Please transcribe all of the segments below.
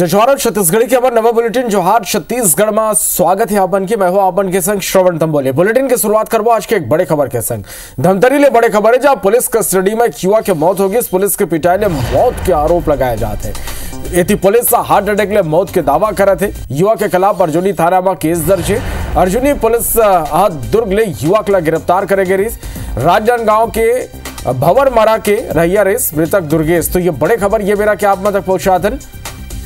छछवाड़ा छत्तीसगढ़ की खबर नवा बुलेटिन जोहार छत्तीसगढ़ में स्वागत है आपन की। मैं हूं आपन के संग श्रवण तंबोले। बुलेटिन की शुरुआत करबो आज के एक बड़े खबर के संग। धमतरी ले बड़े खबर है जहां पुलिस कस्टडी में एक युवा की मौत होगी। इस पुलिस के पिटाई ने मौत के आरोप लगाए जाते हैं। एथी पुलिस हार्ट अटैक ले मौत के दावा करे थे। युवा के खिलाफ अर्जुनी थाना में केस दर्ज है। अर्जुनी पुलिस दुर्ग ले युवा के गिरफ्तार करे गई। राजनांदगांव के भवर मरा के रहिया रेस मृतक दुर्गेश। तो ये बड़े खबर ये मेरा क्या आप तक पहुंचा था।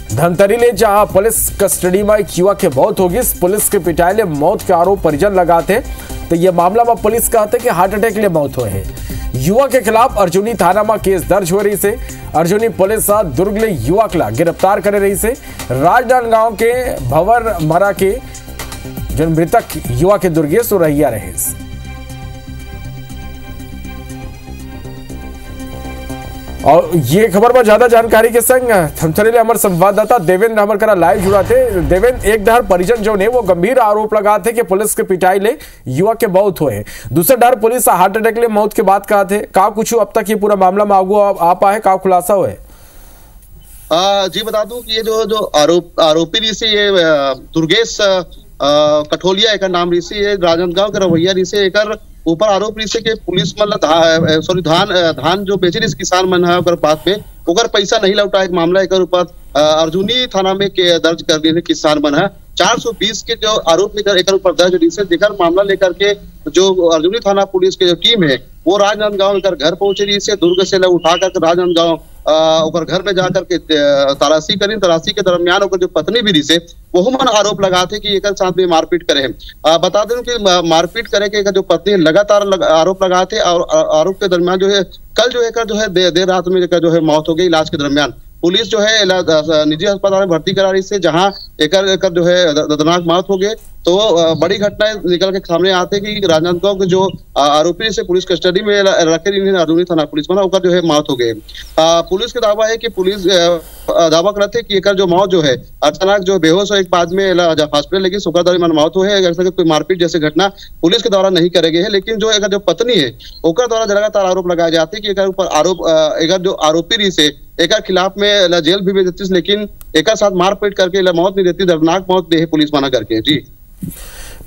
धमतरी ले जहां पुलिस कस्टडी में एक युवा की मौत होगी। इस पुलिस के पिटाई ले मौत के आरोप परिजन लगाते। तो यह मामला में पुलिस कहते कि हार्ट अटैक ले मौत हुए है। युवा के खिलाफ अर्जुनी थाना में केस दर्ज हो रही से। अर्जुनी पुलिस दुर्ग ले युवा के गिरफ्तार कर रही से। राजनांदगांव के भवर मरा के जो मृतक युवा के दुर्गेश तो रहिया रहे। और ये खबर में ज्यादा जानकारी के संग धमतरी ले हमारे संवाददाता देवेंद्र हमारे करा लाइव जुड़ा थे। देवेंद्र, एक डर परिजन जो ने वो गंभीर आरोप लगाते कि पुलिस के पिटाई ले युवा के मौत हुए। दूसरा डर पुलिस हार्ट अटैक ले मौत के बाद कहा थे का कुछ अब तक ये पूरा मामला में आगू आ पाए का खुलासा हुए। जी बता दूं कि ये जो आरोपी ऋषि ये दुर्गेश कठोलिया एक नाम ऋषि है। राजनांदगांव के रवैया ऋषि एक ऊपर आरोप ऋषि के पुलिस मतलब धान जो बेचे इस किसान मन है बात में ओकर पैसा नहीं लौटा एक मामला एक ऊपर अर्जुनी थाना में दर्ज कर दिए किसान मन है। 420 के जो आरोप लेकर एक ऊपर दर्ज लेकर मामला लेकर के जो अर्जुनी थाना पुलिस की जो टीम है वो राजनांदगांव घर पहुंचे रही से दुर्ग से उठा कर राजनांदगांव घर में जाकर के तलाशी करी। तलाशी के दरमियान जो पत्नी भी रही से वो मन आरोप लगाते कि एक साथ में मारपीट करे। बता दें कि मारपीट करे के जो पत्नी लगातार आरोप लगाते और आरोप के दरमियान जो है कल जो है देर रात में जो है मौत हो गई। इलाज के दरमियान पुलिस जो है निजी अस्पताल में भर्ती करा रही से जहां एक जो है दर्दनाक मौत हो गई। तो बड़ी घटनाएं निकल के सामने आते कि राजनांदगांव के जो आरोपी से पुलिस कस्टडी में रखे अर्जुनी थाना पुलिस में ओकर जो है मौत हो गई। पुलिस का दावा है कि पुलिस दावा करते कि एक जो मौत जो है अचानक जो बेहोश हो एक बाद में हॉस्पिटल लेकिन सुखा दौरी में मौत हुए। अगर कोई मारपीट जैसे घटना पुलिस के द्वारा नहीं करे गए है। लेकिन जो एक जो पत्नी है ओकर द्वारा लगातार आरोप लगाए जाते कि एक ऊपर आरोप एक जो आरोपी रही से एक खिलाफ में जेल भी भेज देती लेकिन एक साथ मारपीट करके मौत नहीं देती। दर्दनाक मौत दे पुलिस माना करके। जी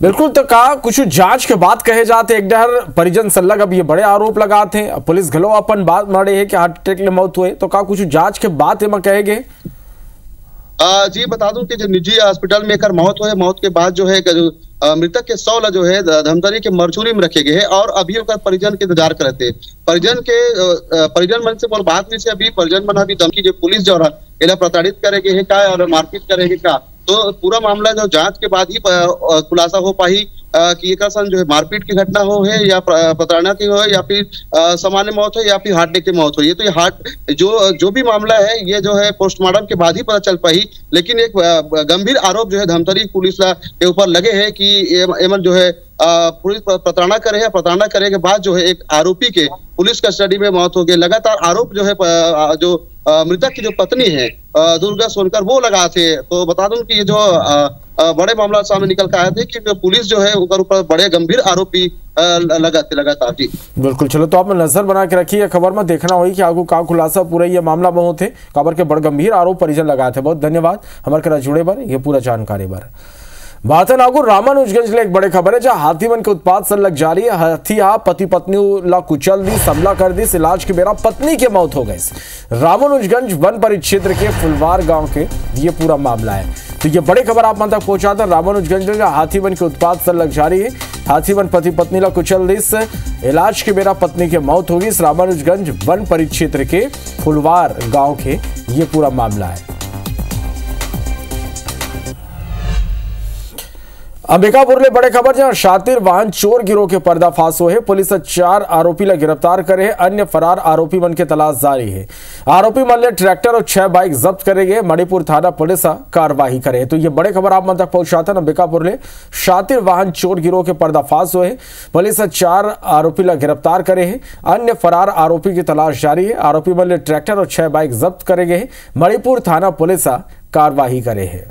बिल्कुल। तो कहा कुछ जांच के बाद कहे जाते एक डर परिजन संलग अब ये बड़े आरोप लगाते हैं। पुलिस घलो अपन बात मारे है कि हार्ट अटैक ले मौत हुए। तो कहा कुछ जांच के बाद कहे गए। जी बता दूं कि जो निजी हॉस्पिटल में एक मौत हुए मौत के बाद जो है मृतक के शव जो है धमतरी के मरचूरी में रखे गए हैं और अभी परिजन के इंतजार करते। परिजन मन से बात नहीं से अभी परिजन मन अभी धमकी जो पुलिस जो प्रताड़ित करेगे है का और मारपीट करेगी का। तो पूरा मामला जो जांच के बाद ही खुलासा हो पाई कि एक जो है मारपीट की घटना हो है या प्रताड़ना की हो या फिर सामान्य मौत हो या फिर हार्ट अटैक की मौत हो। ये तो ये हार्ट जो भी मामला है ये जो है पोस्टमार्टम के बाद ही पता चल पाई। लेकिन एक गंभीर आरोप जो है धमतरी पुलिस के ऊपर लगे है कि एमन जो है पुलिस प्रताड़ना करे है। प्रताड़ना करे के बाद जो है एक आरोपी के पुलिस कस्टडी में मौत हो गई। लगातार आरोप जो है जो मृतक की जो पत्नी है दुर्गा सोनकर वो लगाते। तो बता दूं कि ये जो बड़े मामला सामने निकल कर आए थे कि पुलिस जो है ऊपर बड़े गंभीर आरोपी लगाते लगातार। जी बिल्कुल। चलो तो आपने नजर बना के रखी है खबर में देखना होगी कि आगू का खुलासा पूरा ये मामला में होते खबर के बड़े गंभीर आरोप परिजन लगाए थे। बहुत धन्यवाद हमारे करा जुड़े बार ये पूरा जानकारी बार। बातनागुर रामानुजगंज ले एक बड़े खबर है जहां हाथीवन के उत्पाद से लग जारी है। हाथी पति पत्नी ला कुचल दी हमला कर दी। इलाज के बेरा पत्नी की मौत हो गई। रामानुजगंज वन परिक्षेत्र के फुलवार गांव के ये पूरा मामला है। तो ये बड़ी खबर आप मन तक पहुंचाता रामानुजगंज में हाथीवन के उत्पाद से लग जारी है। हाथीवन पति पत्नी ला कुचल दी इलाज के बेरा पत्नी की मौत होगी। रामानुजगंज वन परिक्षेत्र के फुलवार गाँव के ये पूरा मामला है। अंबिकापुर ले बड़े खबर जहां शातिर वाहन चोर गिरोह के पर्दाफाश हुए है। पुलिस 4 आरोपी ला गिरफ्तार करे है। अन्य फरार आरोपी मन के तलाश जारी है। आरोपी मन ले ट्रैक्टर और 6 बाइक जब्त करे गए। मणिपुर थाना पुलिस कार्रवाई करे। तो ये बड़े खबर आप मन तक पहुंचाते अंबिकापुर ले शातिर वाहन चोर गिरोह के पर्दाफाश हुए है। पुलिस 4 आरोपी ला गिरफ्तार करे है। अन्य फरार आरोपी की तलाश जारी है। आरोपी मन ले ट्रैक्टर और 6 बाइक जब्त करे गए। मणिपुर थाना पुलिस कार्रवाई करे है।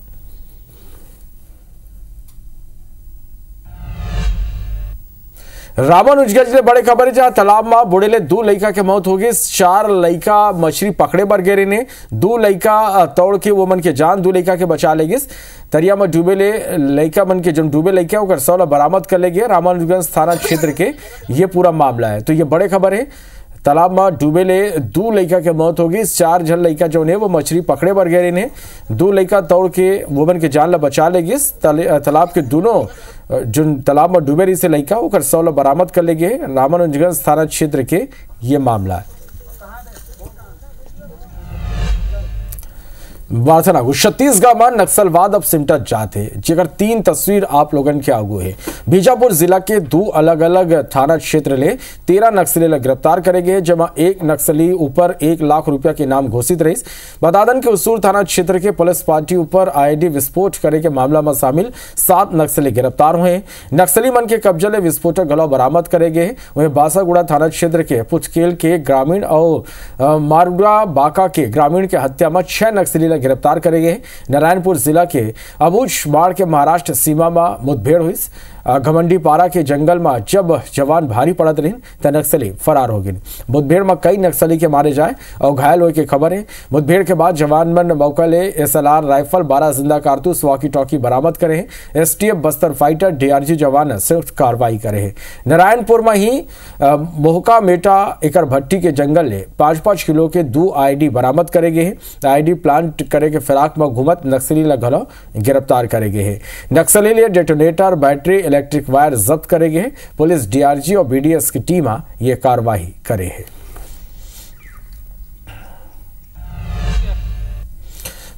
रामानुजगंज में बड़े खबर जहां तालाब में बुड़ेले 2 लड़का के मौत होगी। 4 लड़का मछली पकड़े बर गिरे ने। 2 लड़का तोड़ के वो मन के जान 2 लड़का के बचा ले गिस। तरिया में डूबेले लड़का मन के जब डूबे लड़का ओकर सौला बरामद कर ले गए। रामानुजगंज थाना क्षेत्र के ये पूरा मामला है। तो ये बड़े खबर है, तालाब में डूबेले 2 लड़का के मौत होगी। 4 जन लड़का जो ने वो मछली पकड़े बर गए ने। 2 लड़का तोड़ के वोमन के जान ला बचा ले गिस। तालाब के दोनों जो तालाब में डूबे रही से लड़का ओकर सौला बरामद कर ले गए। रामानुजगंज थाना क्षेत्र के ये मामला है। छत्तीसगढ़ में नक्सलवाद अब सिमटत जाते जेकर 3 तस्वीर आप लोगन के आगू है। बीजापुर जिला के 2 अलग अलग थाना क्षेत्र ले 13 नक्सली ला गिरफ्तार करे गए, जमा एक नक्सली ऊपर 1 लाख रुपया के नाम घोषित रही। बदादन के उसूर थाना क्षेत्र के पुलिस पार्टी ऊपर आईडी विस्फोट करे के मामला में शामिल 7 नक्सली गिरफ्तार हुए। नक्सली मन के कब्जे ले विस्फोटक गलौ बरामद करे गए। वहीं बासागुड़ा थाना क्षेत्र के पुचकेल के ग्रामीण और मारुड़ा बाका के ग्रामीण के हत्या में 6 नक्सली गिरफ्तार करे गए। नारायणपुर जिला के अबूझ बाढ़ के महाराष्ट्र सीमा में मुठभेड़ हुई। घमंडी पारा के जंगल में जब जवान भारी पड़त रही त नक्सली फरार हो गए। मुठभेड़ में कई नक्सली के मारे जाए और घायल होने की खबर है। मुठभेड़ के बाद जवान मन मौका ले SLR राइफल 12 जिंदा कारतूस वॉकी टॉकी बरामद करे। STF बस्तर फाइटर DRG जवान संयुक्त कार्रवाई करे। नारायणपुर में ही मोहका मेटा एकर भट्टी के जंगल ले 5-5 किलो के 2 ID बरामद करे गए। ID प्लांट करे के फिराक में घूमत नक्सली ला घलो गिरफ्तार करे गए। नक्सली ले डेटोनेटर बैटरी इलेक्ट्रिक वायर जब्त करे गए। पुलिस DRG और BDS की टीम ये कार्रवाई करे है।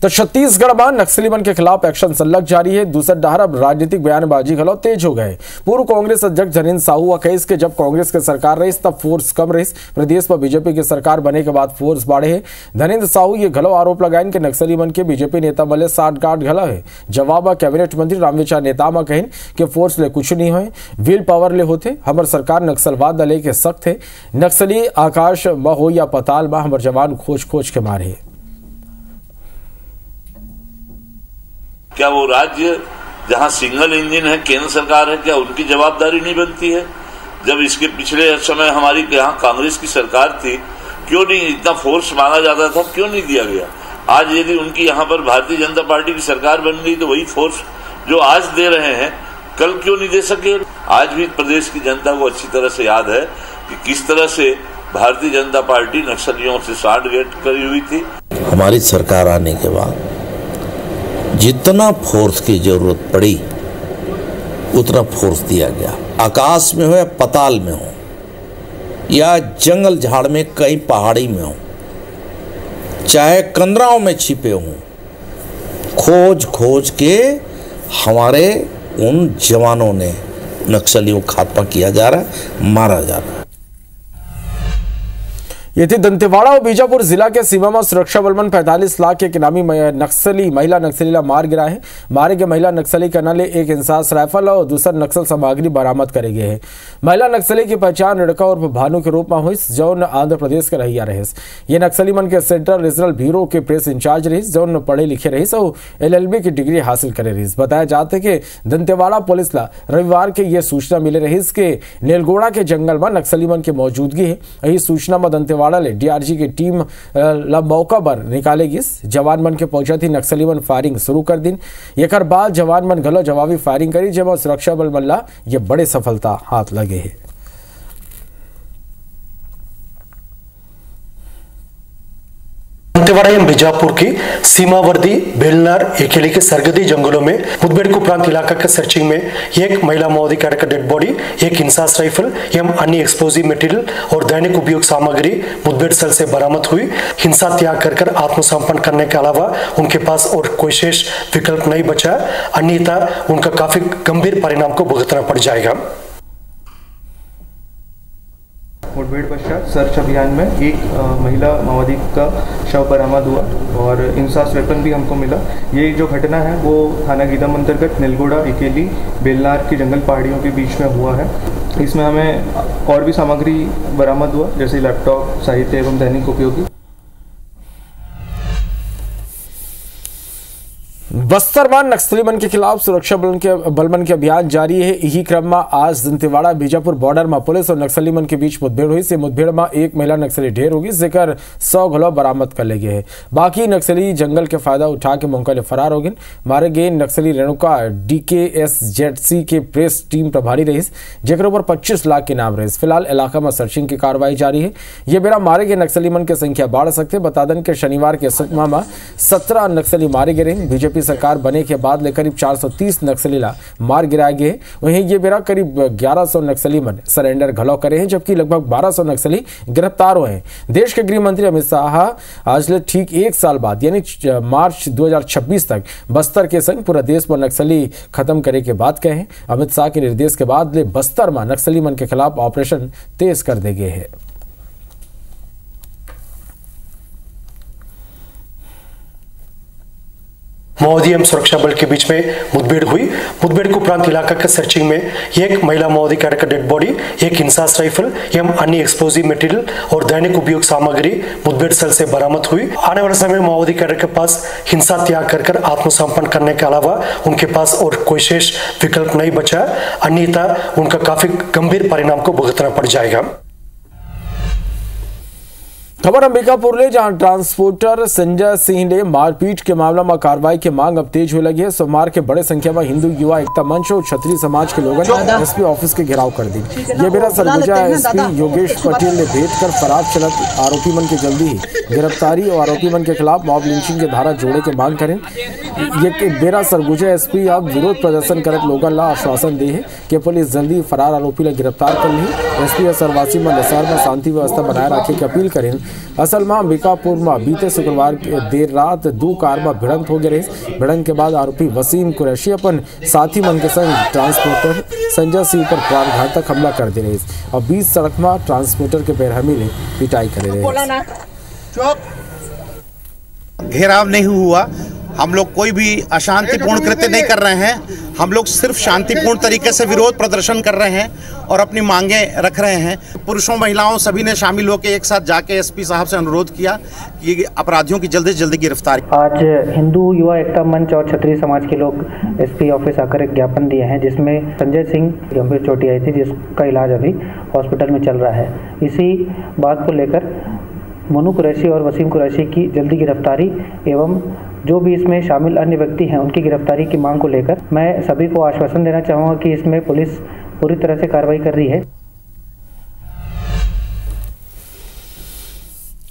तो छत्तीसगढ़ में नक्सली मन के खिलाफ एक्शन सल्लग जारी है। दूसरा डहर अब राजनीतिक बयानबाजी खिलाफ तेज हो गए। पूर्व कांग्रेस अध्यक्ष धनेंद्र साहू कहिस के जब कांग्रेस के सरकार रही तब फोर्स कम रही, प्रदेश में बीजेपी की सरकार बने के बाद फोर्स बढ़े है। धनेंद्र साहू ये घलो आरोप लगाइन कि नक्सली मन के बीजेपी नेता मले 60 गांठ घला है। जवाब कैबिनेट मंत्री रामविचार नेतामा कहिन कि फोर्स ले कुछ नहीं है, व्हील पावर ले होते। हमार सरकार नक्सलवाद ले के सख्त है। नक्सली आकाश में हो या पताल में हमार जवान खोज खोज के मारे। क्या वो राज्य जहां सिंगल इंजन है, केंद्र सरकार है, क्या उनकी जवाबदारी नहीं बनती है? जब इसके पिछले समय हमारी यहाँ कांग्रेस की सरकार थी, क्यों नहीं इतना फोर्स मांगा जाता था, क्यों नहीं दिया गया? आज यदि उनकी यहाँ पर भारतीय जनता पार्टी की सरकार बन गई तो वही फोर्स जो आज दे रहे हैं कल क्यों नहीं दे सके? आज भी प्रदेश की जनता को अच्छी तरह से याद है कि किस तरह से भारतीय जनता पार्टी नक्सलियों से साठगांठ करी हुई थी। हमारी सरकार आने के बाद जितना फोर्स की जरूरत पड़ी उतना फोर्स दिया गया। आकाश में हो या पताल में हो या जंगल झाड़ में कहीं पहाड़ी में हो, चाहे कंदराओं में छिपे हों, खोज खोज के हमारे उन जवानों ने नक्सलियों को खात्मा किया जा रहा है, मारा जा रहा है। ये थी दंतेवाड़ा और बीजापुर जिला के सीमा में सुरक्षा बल मन 45 लाख के इनामी नक्सली महिला नक्सली ला मार गिरा है। मारे के महिला नक्सली करना ले एक इंसास राइफल और दूसरा नक्सल सामग्री बरामद करे गए है। महिला नक्सली की पहचान रिड़का और भानु के रूप में हुई, जौन आंध्र प्रदेश के रहिया रहे। ये नक्सली मन के सेंट्रल रीजनल ब्यूरो के प्रेस इंचार्ज रही, जौन पढ़े लिखे रही और LLB की डिग्री हासिल करे रही। बताया जाते कि दंतेवाड़ा पुलिस ला रविवार के ये सूचना मिले रही कि नेलगोड़ा के जंगल में नक्सली मन की मौजूदगी है। यही सूचना में दंतेवाड़ा DRG की टीम मौका पर निकालेगी। जवान मन के पहुंचा थी, नक्सली मन फायरिंग शुरू कर दिन। एक बाद जवान मन घलो जवाबी फायरिंग करी, जब सुरक्षा बल मल्ला ये बड़े सफलता हाथ लगे है। दंतेवाड़ा एवं बीजापुर की सीमावर्ती बेलनार एकेली के सरहदी जंगलों में मुठभेड़ को प्रांत इलाका के सर्चिंग में एक महिला माओवादी कैडेट का डेड बॉडी, एक इंसास राइफल एवं अन्य एक्सप्लोजिव मटेरियल और दैनिक उपयोग सामग्री मुठभेड़ स्थल से बरामद हुई। हिंसा त्याग कर आत्मसमर्पण करने के अलावा उनके पास और कोई शेष विकल्प नहीं बचा, अन्यथा उनका काफी गंभीर परिणाम को भुगतना पड़ जाएगा। मुठभेड़ पश्चात सर्च अभियान में एक महिला माओवादी का शव बरामद हुआ और इंसास वेपन भी हमको मिला। ये जो घटना है वो थाना गीदम अंतर्गत नेलगोड़ा इकेली बेलनार की जंगल पहाड़ियों के बीच में हुआ है। इसमें हमें और भी सामग्री बरामद हुआ, जैसे लैपटॉप, साहित्य एवं दैनिक उपयोगी। बस्तर में नक्सली मन के खिलाफ सुरक्षा बलमन के अभियान जारी है। यही क्रम में आज दंतेवाड़ा बीजापुर बॉर्डर में पुलिस और नक्सली मन के बीच मुठभेड़ हुई। से मुठभेड़ में एक महिला नक्सली ढेर होगी, जेकर 100 गोला बरामद कर ले गए हैं। बाकी नक्सली जंगल के फायदा उठा के मौका ले फरार हो गए। मारे गए नक्सली रेणुका DKSZC के प्रेस टीम प्रभारी रही, जेकर ऊपर 25 लाख के नाम रही। फिलहाल इलाका में सर्चिंग की कार्रवाई जारी है। ये बेरा मारे गए नक्सली मन की संख्या बढ़ सकते। बता दें कि शनिवार के सुकमा में 17 नक्सली मारे गए। बीजेपी सरकार बने के बाद ले करीब 430 नक्सली मार गिराए गए। वहीं ये बेरा करीब 1100 नक्सली मन सरेंडर घलौ करे हैं, जबकि लगभग 1200 नक्सली गिरफ्तार हुए हैं। देश के गृह मंत्री अमित शाह आज ले ठीक 1 साल बाद यानी मार्च 2026 तक बस्तर के संग पूरा देश में नक्सली खत्म करे के बात कहे। अमित शाह के निर्देश के बाद ले बस्तर में नक्सली मन के खिलाफ ऑपरेशन तेज कर दे गए हैं। माओवादी एवं सुरक्षा बल के बीच में मुठभेड़ हुई। मुठभेड़ के उपरांत इलाका के सर्चिंग में एक महिला माओवादी कैडर का डेड बॉडी, एक इंसास राइफल एवं अन्य एक्सप्लोजिव मटेरियल और दैनिक उपयोग सामग्री मुठभेड़ स्थल से बरामद हुई। आने वाले समय में माओवादी कैडर के पास हिंसा त्याग कर आत्मसमर्पण करने के अलावा उनके पास और कोई शेष विकल्प नहीं बचा, अन्यथा उनका काफी गंभीर परिणाम को भुगतना पड़ जाएगा। खबर अंबिकापुर ले, जहां ट्रांसपोर्टर संजय सिंह ने मारपीट के मामला में कार्रवाई की मांग अब तेज होने लगी है। सोमवार के बड़े संख्या में हिंदू युवा एकता मंच और क्षत्रिय समाज के लोगों ने एसपी ऑफिस के घेराव कर दी। ये बेरा सरगुजा एसपी योगेश पटेल ने भेज कर फरार चलत आरोपी मन की जल्दी ही गिरफ्तारी और आरोपी मन के खिलाफ मॉब लिंचिंग के धारा जोड़े के मांग करें। ये बेरा सरगुजा एसपी अब विरोध प्रदर्शन करत लोगों ला आश्वासन दे है कि पुलिस जल्दी फरार आरोपी ला गिरफ्तार कर ली। एसपी और सरवासी में शहर में शांति व्यवस्था बनाए रखे की अपील करें। असल में अंबिकापुर में बीते शुक्रवार देर रात 2 कार में भिड़ंत हो गए। भिड़ंत के बाद आरोपी वसीम कुरैशी अपन साथी मन के संग ट्रांसपोर्टर संजय सिंह पर प्राणघातक हमला कर दे रहे और 20 सड़क में ट्रांसपोर्टर के बेरहमी ने पिटाई कर रहे। घेराव नहीं हुआ, हम लोग कोई भी अशांतिपूर्ण कृत्य नहीं कर रहे हैं। हम लोग सिर्फ शांतिपूर्ण तरीके से विरोध प्रदर्शन कर रहे हैं और अपनी मांगे रख रहे हैं। पुरुषों महिलाओं सभी ने शामिल होकर एक साथ जाके एसपी साहब से अनुरोध किया कि अपराधियों की जल्दी से जल्दी गिरफ्तारी। आज हिंदू युवा एकता मंच और क्षत्रिय समाज के लोग एसपी ऑफिस आकर एक ज्ञापन दिए हैं, जिसमें संजय सिंह गंभीर चोटें आई थी, जिसका इलाज अभी हॉस्पिटल में चल रहा है। इसी बात को लेकर मोनू कुरैशी और वसीम कुरैशी की जल्दी गिरफ्तारी एवं जो भी इसमें शामिल अन्य व्यक्ति हैं उनकी गिरफ्तारी की मांग को लेकर मैं सभी को आश्वासन देना चाहूँगा कि इसमें पुलिस पूरी तरह से कार्रवाई कर रही है।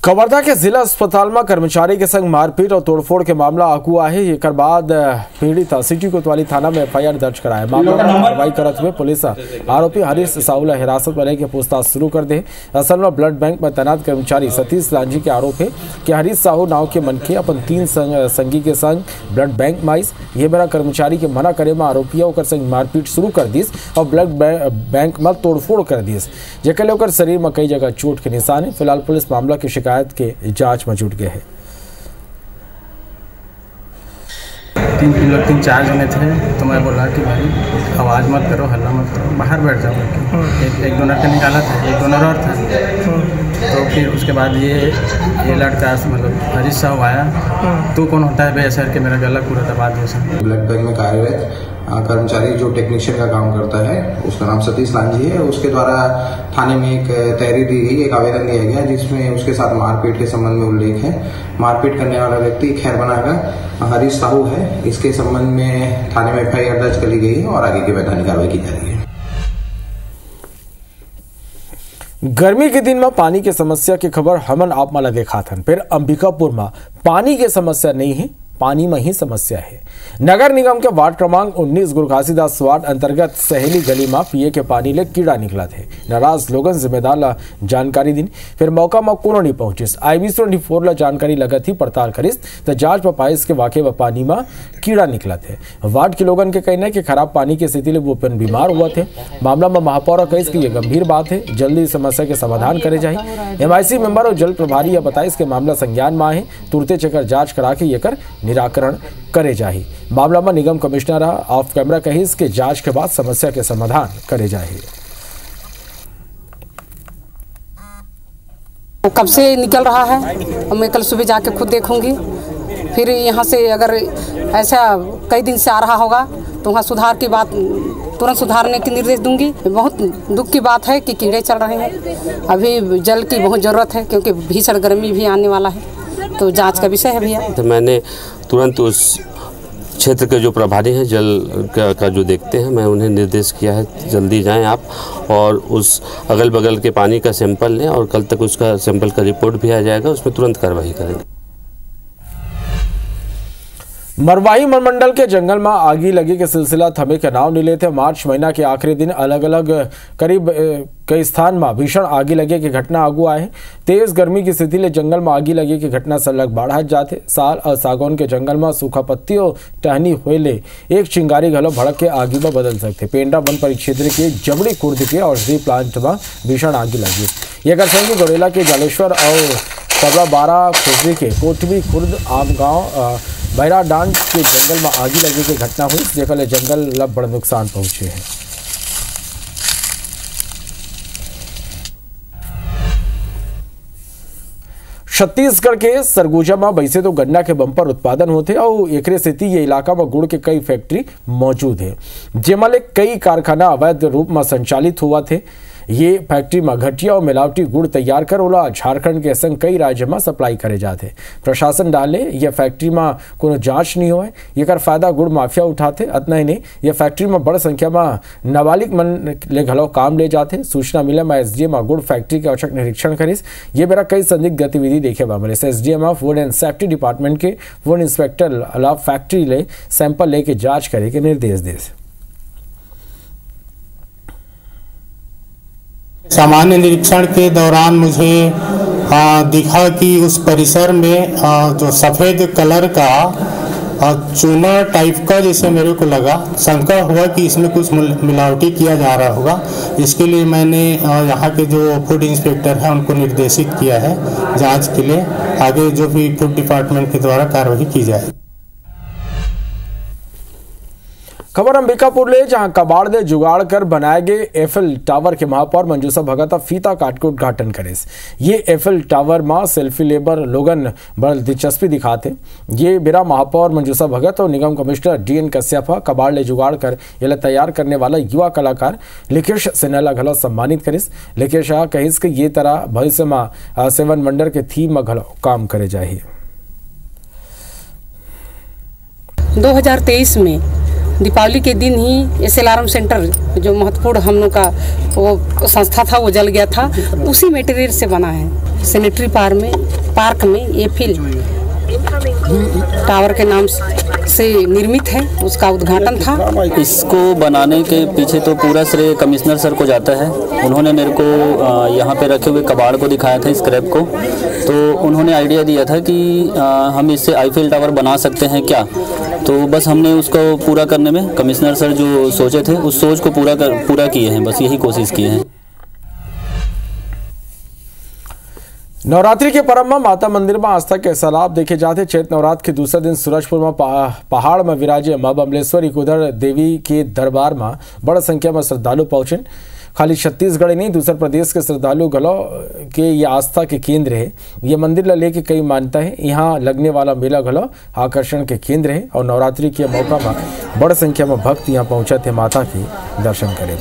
कवर्धा के जिला अस्पताल में कर्मचारी के संग मारपीट और तोड़फोड़ के मामला अगुआ है। एक बाद पीड़ित सिटी कोतवाली थाना में FIR दर्ज कराया। मामला में कार्रवाई करते हुए पुलिस आरोपी हरीश साहू हिरासत में लेकर पूछताछ शुरू कर दे। असल में ब्लड बैंक में तैनात कर्मचारी सतीश लांजी के आरोप है कि हरीश साहू नाव के मनखे अपन 3 संगी के संग ब्लड बैंक में आईस। ये बेरा कर्मचारी के मना करे में आरोपिया ओकर संग मारपीट शुरू कर दीस और ब्लड बैंक में तोड़फोड़ कर दीस, जेकर ओकर शरीर में कई जगह चोट के निशान है। फिलहाल पुलिस मामला की शिकायत के जांच में जुट गए हैं। 3-4 जने थे, तो मैं बोला कि भाई आवाज़ मत करो, हल्ला मत करो, बाहर बैठ जाओ। एक डोनर का निकाला था, एक डोनर और था। तो फिर उसके बाद ये लड़का मतलब हरीश साहू आया, तू कौन होता है बे सर के मेरा गला पूरा दबा दिया। ब्लड बैंक में कार्यरत कर्मचारी जो टेक्नीशियन का काम करता है, उसका नाम सतीश लांजी है। उसके द्वारा थाने में एक तहरीर दी गई, एक आवेदन दिया गया, जिसमें उसके साथ मारपीट के संबंध में उल्लेख है। मारपीट करने वाला व्यक्ति खैर बनाकर हरीश साहू है। इसके संबंध में थाने में FIR दर्ज कर ली गई है और आगे की वैधानिक कार्रवाई की जा रही है। गर्मी के दिन में पानी की समस्या की खबर हमन आप माला देखा था। फिर अंबिकापुर में पानी की समस्या नहीं है, पानी में ही समस्या है। नगर निगम के वार्ड क्रमांक 19 गुरघासीदास वार्ड अंतर्गत सहेली गली में पिए के पानी ले कीड़ा निकला थे। नाराज लोगन जिम्मेदार ला जानकारी दी, फिर मौका में कोनो नहीं पहुंचिस। IB24 ला जानकारी लगत ही पड़ताल करिस तो जांच में पाइस के वाकई में पानी में कीड़ा निकला थे। वार्ड के लोगन के कहना है कि खराब पानी की स्थिति ले वो बीमार हुआ थे। मामला में महापौर कहिस कि यह गंभीर बात है, जल्दी समस्या के समाधान करे जाए। MIC मेंबर और जल प्रभारी यह बताइस के मामला संज्ञान में है, तुरते चकर जांच करा के ये निराकरण करे जाए। मामला में निगम कमिश्नर ऑफ कैमरा कहिस के जांच के बाद समस्या के समाधान करे जाए। कब से निकल रहा है और मैं कल सुबह जाके खुद देखूंगी। फिर यहाँ से अगर ऐसा कई दिन से आ रहा होगा तो वहाँ सुधार की बात तुरंत सुधारने के निर्देश दूंगी। बहुत दुख की बात है कि कीड़े चल रहे हैं, अभी जल की बहुत ज़रूरत है क्योंकि भीषण गर्मी भी आने वाला है, तो जांच का विषय है भैया। तो मैंने तुरंत उस क्षेत्र के जो प्रभारी हैं जल का जो देखते हैं, मैं उन्हें निर्देश किया है जल्दी जाएं आप और उस अगल बगल के पानी का सैंपल लें और कल तक उसका सैंपल का रिपोर्ट भी आ जाएगा, उसमें तुरंत कार्रवाई करेंगे। मरवाही मनमंडल के जंगल में आगी लगी के सिलसिला थमे के नाम नहीं लेते। मार्च महीना के आखिरी दिन अलग अलग करीब कई स्थान में भीषण आगी लगे की घटना आगू आए। तेज गर्मी की स्थिति ले जंगल में आगी लगे की घटना सलग बढ़त जाते। साल और सागौन के जंगल में सूखा पत्तियों टहनी होले एक चिंगारी घलो भड़क के आगी में बदल सकते। पेंड्रा वन परिक्षेत्र के जबड़ी खुर्द के औषधि प्लांट में भीषण आगी लगी। ये करसंगी गौरेला के जालेश्वर और सबरा बारा खुर्दी के कोटवी खुर्द आम गाँव बैरा डांड के जंगल में आगी लगे की घटना हुई, जेकर जंगल ला बड़ा नुकसान पहुंचे हैं। छत्तीसगढ़ के सरगुजा में वैसे तो गन्ना के बंपर उत्पादन होते और एकरे सेती ये इलाका में गुड़ के कई फैक्ट्री मौजूद है, जेमा कई कारखाना अवैध रूप में संचालित हुआ थे। ये फैक्ट्री में घटिया और मिलावटी गुड़ तैयार कर ओला झारखंड के संग कई राज्य में सप्लाई करे जाते। प्रशासन डाले ये फैक्ट्री में कोनो जांच नहीं हो, ये फायदा गुड़ माफिया उठाते। इतना ही नहीं, ये फैक्ट्री में बड़ संख्या में नाबालिग मन ले घलो काम ले जाते। सूचना मिले में एसडीएम गुड़ फैक्ट्री के औचक निरीक्षण करिस। ये बेरा कई संदिग्ध गतिविधि देखे मिले। SDM of food and safety department के फूड इंस्पेक्टर अलावा फैक्ट्री ले सैंपल लेके जाँच करे के निर्देश दे। सामान्य निरीक्षण के दौरान मुझे दिखा कि उस परिसर में जो सफ़ेद कलर का चूना टाइप का जैसे मेरे को लगा, शंका हुआ कि इसमें कुछ मिलावटी किया जा रहा होगा। इसके लिए मैंने यहाँ के जो फूड इंस्पेक्टर हैं उनको निर्देशित किया है जांच के लिए, आगे जो भी फूड डिपार्टमेंट के द्वारा कार्रवाई की जाए। खबर अंबिकापुर ले, जहां कबाड़ दे जुगाड़ कर बनाए गए एफएल टावर के महापौर मंजूषा भगत फीता काट के उद्घाटन करे। ये एफएल टावर में सेल्फी लेबर लोगन बड़ दिलचस्पी दिखाते। ये बिरा महापौर मंजूषा भगत और निगम कमिश्नर डीएन कश्यप कबाड़ ले जुगाड़ कर ये तैयार करने वाला युवा कलाकार लिकेश सिन्हा घलो सम्मानित करिस। लिकेश कहिस कि ये तरह भविष्य में सेवन वंडर के थीम में घलो काम करे जाए। 2023 में दीपावली के दिन ही एसएलआरएम सेंटर जो महत्वपूर्ण हम लोग का वो संस्था था वो जल गया था, उसी मटेरियल से बना है। सैनिटरी पार्क में एफिल टावर के नाम से निर्मित है, उसका उद्घाटन था। इसको बनाने के पीछे तो पूरा श्रेय कमिश्नर सर को जाता है। उन्होंने मेरे को यहाँ पे रखे हुए कबाड़ को दिखाया था, स्क्रैप को, तो उन्होंने आइडिया दिया था कि हम इससे आईफिल टावर बना सकते हैं क्या। तो बस हमने उसको पूरा करने में कमिश्नर सर जो सोचे थे उस सोच को पूरा किए हैं, बस यही कोशिश किए हैं। नवरात्रि के पर्व में माता मंदिर में आस्था के सैलाब देखे जाते। चैत नवरात्र के दूसरे दिन सूरजपुर में पहाड़ में विराजे मां बमलेश्वरी कुदर देवी के दरबार में बड़ी संख्या में श्रद्धालु पहुंचे। खाली छत्तीसगढ़ नहीं, दूसरे प्रदेश के श्रद्धालु गलो के ये आस्था के केंद्र है। ये मंदिर ला लेके कई मान्यता है। यहाँ लगने वाला मेला गलो आकर्षण के केंद्र है और नवरात्रि के मौका में बड़ी संख्या में भक्त यहाँ पहुंचे थे माता के दर्शन करे।